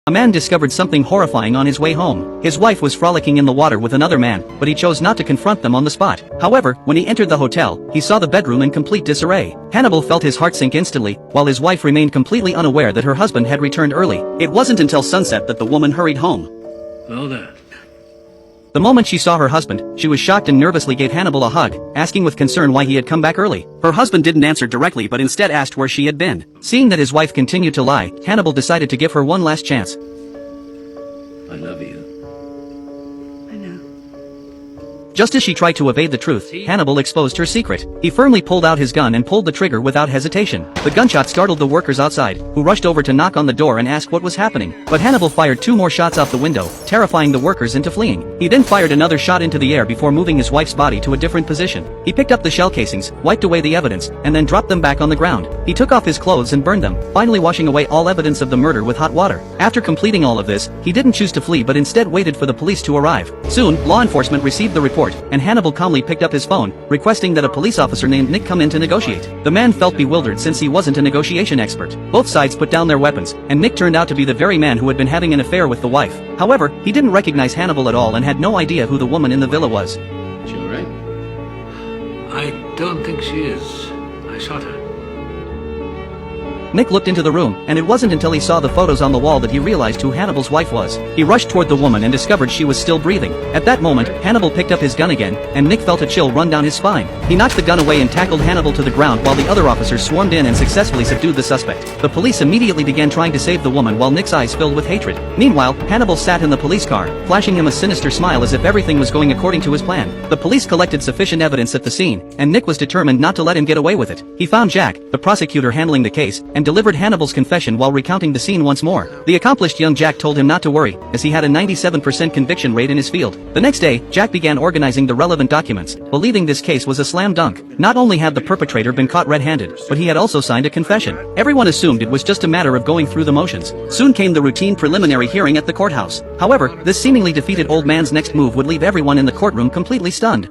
A man discovered something horrifying on his way home. His wife was frolicking in the water with another man, but he chose not to confront them on the spot. However, when he entered the hotel, he saw the bedroom in complete disarray. Hannibal felt his heart sink instantly, while his wife remained completely unaware that her husband had returned early. It wasn't until sunset that the woman hurried home. Well then. The moment she saw her husband, she was shocked and nervously gave Hannibal a hug, asking with concern why he had come back early. Her husband didn't answer directly but instead asked where she had been. Seeing that his wife continued to lie, Hannibal decided to give her one last chance. I love you. I know. Just as she tried to evade the truth, Hannibal exposed her secret. He firmly pulled out his gun and pulled the trigger without hesitation. The gunshot startled the workers outside, who rushed over to knock on the door and ask what was happening. But Hannibal fired 2 more shots out the window, terrifying the workers into fleeing. He then fired another shot into the air before moving his wife's body to a different position. He picked up the shell casings, wiped away the evidence, and then dropped them back on the ground. He took off his clothes and burned them, finally washing away all evidence of the murder with hot water. After completing all of this, he didn't choose to flee but instead waited for the police to arrive. Soon, law enforcement received the report, and Hannibal calmly picked up his phone, requesting that a police officer named Nick come in to negotiate. The man felt bewildered since he wasn't a negotiation expert. Both sides put down their weapons, and Nick turned out to be the very man who had been having an affair with the wife. However, he didn't recognize Hannibal at all and had no idea who the woman in the villa was. She alright? I don't think she is. I shot her. Nick looked into the room, and it wasn't until he saw the photos on the wall that he realized who Hannibal's wife was. He rushed toward the woman and discovered she was still breathing. At that moment, Hannibal picked up his gun again, and Nick felt a chill run down his spine. He knocked the gun away and tackled Hannibal to the ground while the other officers swarmed in and successfully subdued the suspect. The police immediately began trying to save the woman while Nick's eyes filled with hatred. Meanwhile, Hannibal sat in the police car, flashing him a sinister smile as if everything was going according to his plan. The police collected sufficient evidence at the scene, and Nick was determined not to let him get away with it. He found Jack, the prosecutor handling the case, and delivered Hannibal's confession while recounting the scene once more. The accomplished young Jack told him not to worry, as he had a 97% conviction rate in his field. The next day, Jack began organizing the relevant documents, believing this case was a slam dunk. Not only had the perpetrator been caught red-handed, but he had also signed a confession. Everyone assumed it was just a matter of going through the motions. Soon came the routine preliminary hearing at the courthouse. However, this seemingly defeated old man's next move would leave everyone in the courtroom completely stunned.